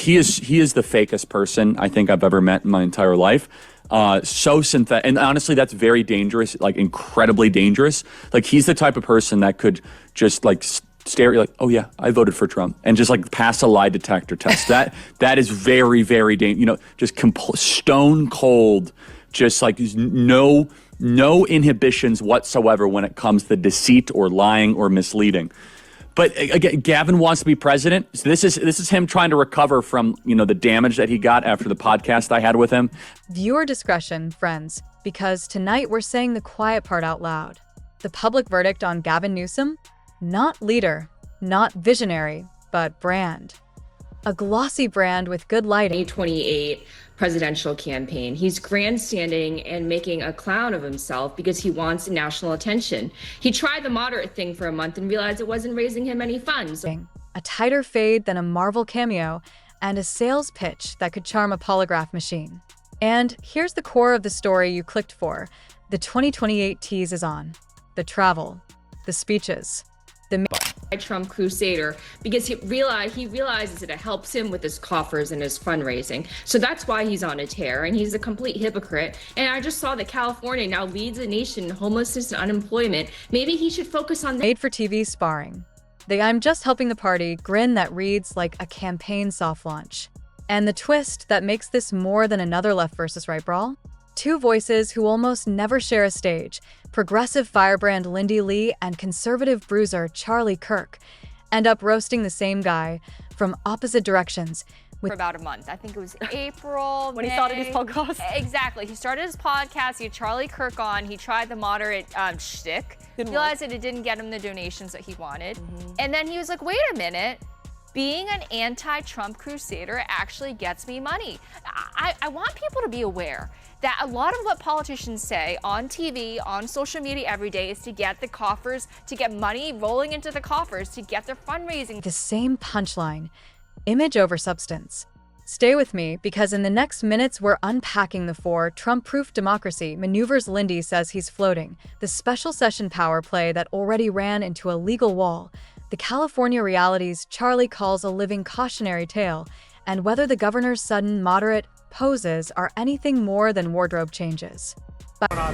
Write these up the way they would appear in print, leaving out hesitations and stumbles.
he is the fakest person I think I've ever met in my entire life. So synthetic, and honestly, that's very dangerous, like incredibly dangerous. Like he's the type of person that could just like stare at you like, oh yeah, I voted for Trump, and just like pass a lie detector test. That is very, very dangerous. You know, just stone cold, just like no inhibitions whatsoever when it comes to deceit or lying or misleading. But again, Gavin wants to be president. So this is him trying to recover from, you know, the damage that he got after the podcast I had with him. Viewer discretion, friends, because tonight we're saying the quiet part out loud. The public verdict on Gavin Newsom? Not leader, not visionary, but brand. A glossy brand with good lighting. 2028 presidential campaign. He's grandstanding and making a clown of himself because he wants national attention. He tried the moderate thing for a month and realized it wasn't raising him any funds. A tighter fade than a Marvel cameo, and a sales pitch that could charm a polygraph machine. And here's the core of the story you clicked for. The 2028 tease is on. The travel, the speeches, the Trump crusader, because he realizes that it helps him with his coffers and his fundraising. So that's why he's on a tear, and he's a complete hypocrite. And I just saw that California now leads the nation in homelessness and unemployment. Maybe he should focus on made for TV sparring. The I'm just helping the party grin that reads like a campaign soft launch. And the twist that makes this more than another left versus right brawl? Two voices who almost never share a stage, progressive firebrand Lindi Li and conservative bruiser Charlie Kirk, end up roasting the same guy from opposite directions. For about a month. I think it was April, when May. he started his podcast? Exactly. He started his podcast, he had Charlie Kirk on, he tried the moderate shtick, realized that it didn't get him the donations that he wanted, and then he was like, wait a minute, being an anti-Trump crusader actually gets me money. I want people to be aware that a lot of what politicians say on TV, on social media every day is to get the coffers, to get money rolling into the coffers, to get their fundraising. The same punchline, image over substance. Stay with me, because in the next minutes we're unpacking the four Trump-proof democracy maneuvers Lindi says he's floating, the special session power play that already ran into a legal wall, the California realities Charlie calls a living cautionary tale, and whether the governor's sudden moderate poses are anything more than wardrobe changes.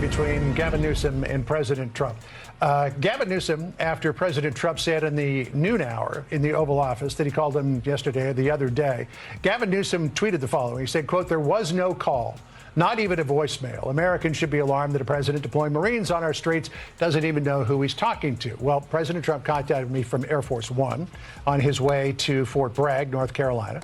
Between Gavin Newsom and President Trump. Gavin Newsom, after President Trump said in the noon hour in the Oval Office that he called him yesterday or the other day, Gavin Newsom tweeted the following. He said, quote, "There was no call, not even a voicemail. Americans should be alarmed that a president deploying Marines on our streets doesn't even know who he's talking to." Well, President Trump contacted me from Air Force One on his way to Fort Bragg, North Carolina,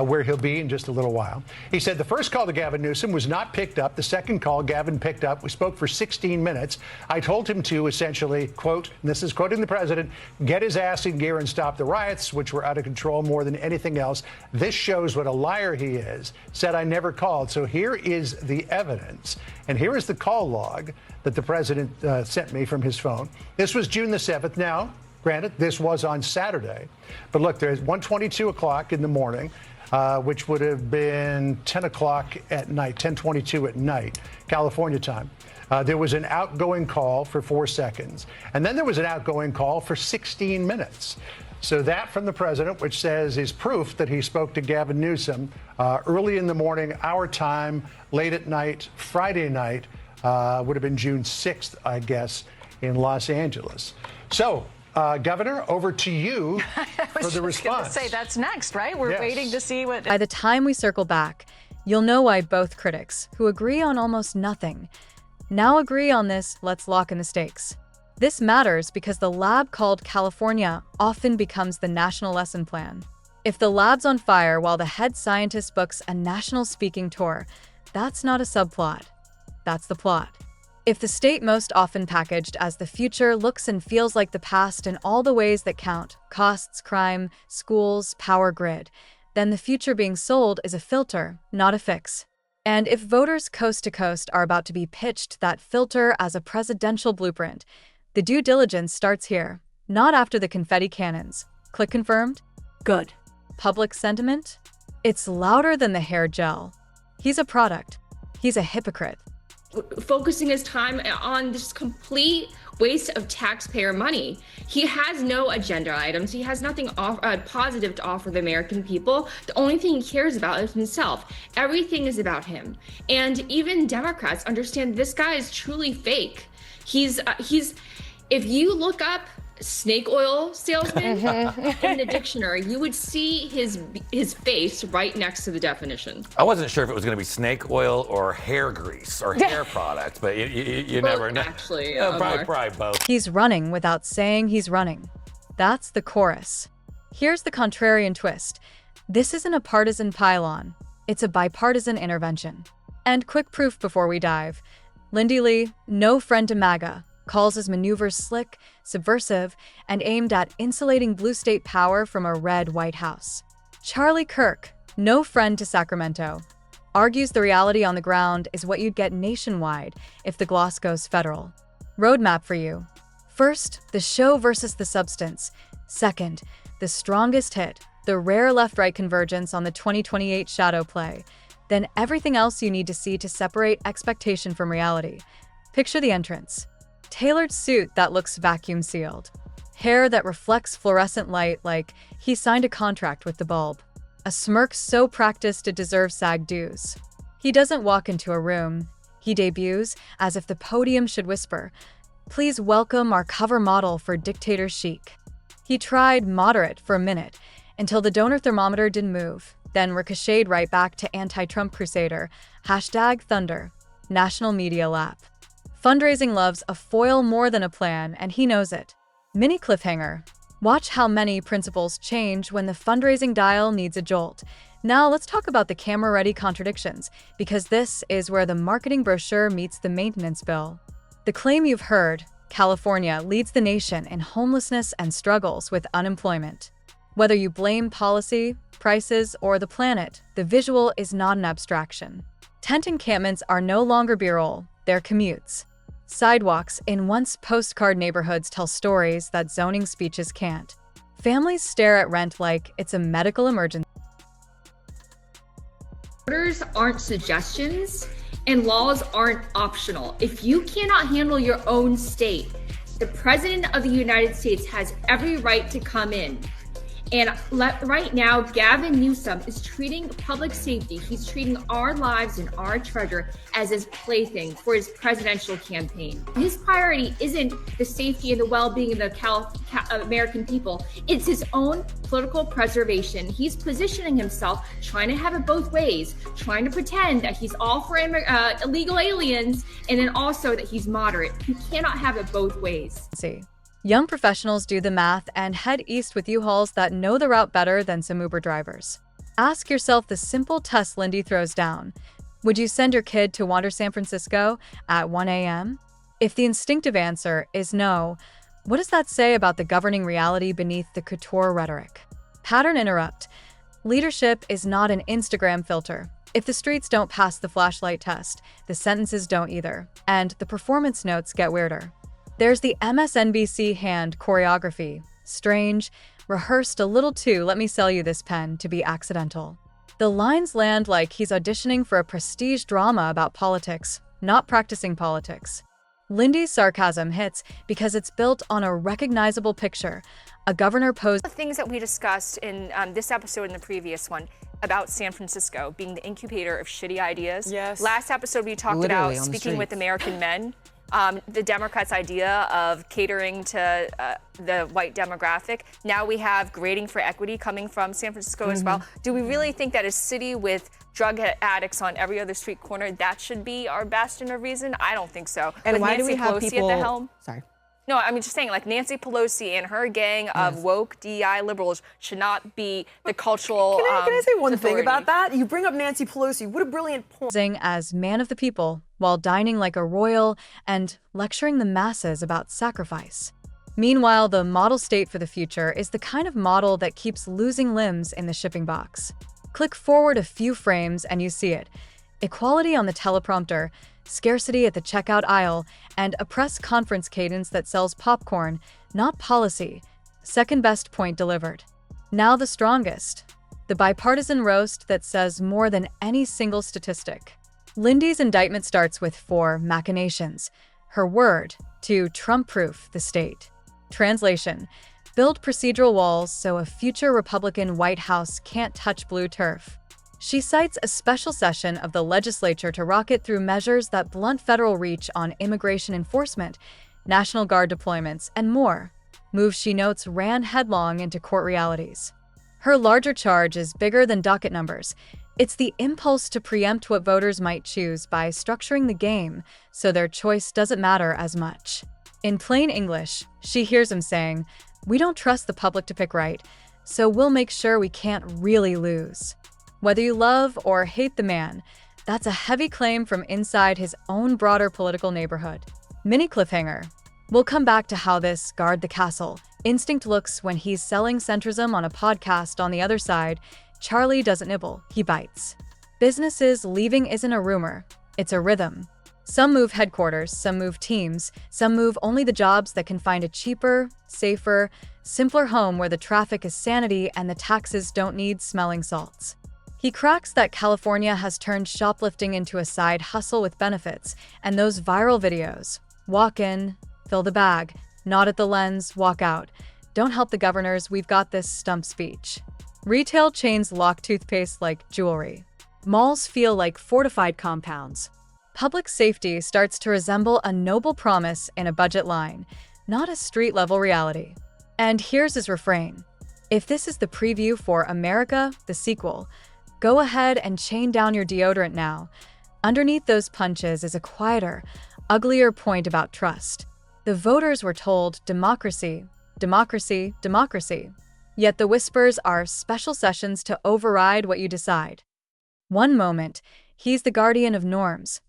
where he'll be in just a little while. He said the first call to Gavin Newsom was not picked up. The second call Gavin picked up. We spoke for 16 minutes. I told him to essentially, quote, and this is quoting the president, "get his ass in gear and stop the riots, which were out of control more than anything else. This shows what a liar he is." Said I never called. So here is the evidence. And here is the call log that the president sent me from his phone. This was June the 7th. Now, granted, this was on Saturday. But look, there's 1:22 o'clock in the morning. Which would have been 10 o'clock at night, 10:22 at night, California time. There was an outgoing call for 4 seconds. And then there was an outgoing call for 16 minutes. So that from the president, which says is proof that he spoke to Gavin Newsom early in the morning, our time, late at night, Friday night, would have been June 6th, I guess, in Los Angeles. So, Governor, over to you for the response. I was say that's next, right? We're waiting to see what. By the time we circle back, you'll know why both critics, who agree on almost nothing, now agree on this let's lock in the stakes. This matters because the lab called California often becomes the national lesson plan. If the lab's on fire while the head scientist books a national speaking tour, that's not a subplot. That's the plot. If the state most often packaged as the future looks and feels like the past in all the ways that count, costs, crime, schools, power grid, then the future being sold is a filter, not a fix. And if voters coast to coast are about to be pitched that filter as a presidential blueprint, the due diligence starts here, not after the confetti cannons. Click confirmed? Good. Public sentiment? It's louder than the hair gel. He's a product. He's a hypocrite. focusing his time on this complete waste of taxpayer money. He has no agenda items. He has nothing positive to offer the American people. The only thing he cares about is himself. Everything is about him. And even Democrats understand this guy is truly fake. He's if you look up snake oil salesman in the dictionary, you would see his face right next to the definition. I wasn't sure if it was going to be snake oil or hair grease or hair product, but you never know. Actually, probably both. He's running without saying he's running. That's the chorus. Here's the contrarian twist. This isn't a partisan pylon. It's a bipartisan intervention. And quick proof before we dive. Lindi Li, no friend to MAGA, calls his maneuvers slick, subversive, and aimed at insulating blue state power from a red White House. Charlie Kirk, no friend to Sacramento, argues the reality on the ground is what you'd get nationwide if the gloss goes federal. Roadmap for you. First, the show versus the substance. Second, the strongest hit, the rare left-right convergence on the 2028 shadow play. Then everything else you need to see to separate expectation from reality. Picture the entrance. Tailored suit that looks vacuum sealed. Hair that reflects fluorescent light like he signed a contract with the bulb. A smirk so practiced it deserves SAG dues. He doesn't walk into a room. He debuts as if the podium should whisper, "Please welcome our cover model for Dictator Chic." He tried moderate for a minute until the donor thermometer didn't move, then ricocheted right back to anti-Trump crusader, #Thunder, national media lap. Fundraising loves a foil more than a plan, and he knows it. Mini cliffhanger. Watch how many principles change when the fundraising dial needs a jolt. Now let's talk about the camera-ready contradictions, because this is where the marketing brochure meets the maintenance bill. The claim you've heard, California leads the nation in homelessness and struggles with unemployment. Whether you blame policy, prices, or the planet, the visual is not an abstraction. Tent encampments are no longer B-roll, they're commutes. Sidewalks in once postcard neighborhoods tell stories that zoning speeches can't. Families stare at rent like it's a medical emergency. Orders aren't suggestions, and laws aren't optional. If you cannot handle your own state, the President of the United States has every right to come in. And right now, Gavin Newsom is treating public safety, he's treating our lives and our treasure as his plaything for his presidential campaign. His priority isn't the safety and the well-being of the American people. It's his own political preservation. He's positioning himself, trying to have it both ways, trying to pretend that he's all for illegal aliens, and then also that he's moderate. You cannot have it both ways. Young professionals do the math and head east with U-Hauls that know the route better than some Uber drivers. Ask yourself the simple test Lindi throws down. Would you send your kid to wander San Francisco at 1 a.m.? If the instinctive answer is no, what does that say about the governing reality beneath the couture rhetoric? Pattern interrupt. Leadership is not an Instagram filter. If the streets don't pass the flashlight test, the sentences don't either, and the performance notes get weirder. There's the MSNBC hand choreography. Strange, rehearsed a little too, let me sell you this pen, to be accidental. The lines land like he's auditioning for a prestige drama about politics, not practicing politics. Lindi's sarcasm hits because it's built on a recognizable picture. A governor posed. The things that we discussed in this episode and the previous one about San Francisco being the incubator of shitty ideas. Yes. Last episode we talked Literally about on the speaking with streets. American men. The Democrats' idea of catering to the white demographic. Now we have grading for equity coming from San Francisco as well. Do we really think that a city with drug addicts on every other street corner, that should be our bastion of reason? I don't think so. And With why Nancy do we have Pelosi people? at the helm? Sorry. No, I mean, just saying, like, Nancy Pelosi and her gang of woke DEI liberals should not be the cultural Can I say one thing authority. about that? You bring up Nancy Pelosi. What a brilliant point. posing as man of the people while dining like a royal and lecturing the masses about sacrifice. Meanwhile, the model state for the future is the kind of model that keeps losing limbs in the shipping box. Click forward a few frames and you see it. Equality on the teleprompter, scarcity at the checkout aisle, and a press conference cadence that sells popcorn, not policy. Second best point delivered. Now the strongest. The bipartisan roast that says more than any single statistic. Lindi's indictment starts with 4 machinations. Her word to Trump-proof the state. Translation: build procedural walls so a future Republican White House can't touch blue turf. She cites a special session of the legislature to rocket through measures that blunt federal reach on immigration enforcement, National Guard deployments, and more. Moves she notes ran headlong into court realities. Her larger charge is bigger than docket numbers. It's the impulse to preempt what voters might choose by structuring the game so their choice doesn't matter as much. In plain English, she hears him saying, "We don't trust the public to pick right, so we'll make sure we can't really lose." Whether you love or hate the man, that's a heavy claim from inside his own broader political neighborhood. Mini cliffhanger. We'll come back to how this guard the castle instinct looks when he's selling centrism on a podcast. On the other side, Charlie doesn't nibble, he bites. Businesses leaving isn't a rumor, it's a rhythm. Some move headquarters, some move teams, some move only the jobs that can find a cheaper, safer, simpler home where the traffic is sanity and the taxes don't need smelling salts. He cracks that California has turned shoplifting into a side hustle with benefits, and those viral videos. Walk in, fill the bag, nod at the lens, walk out. Don't help the governors, we've got this stump speech. Retail chains lock toothpaste like jewelry. Malls feel like fortified compounds. Public safety starts to resemble a noble promise in a budget line, not a street-level reality. And here's his refrain. If this is the preview for America, the sequel, go ahead and chain down your deodorant now. Underneath those punches is a quieter, uglier point about trust. The voters were told democracy, democracy, democracy. Yet the whispers are special sessions to override what you decide. One moment, he's the guardian of norms.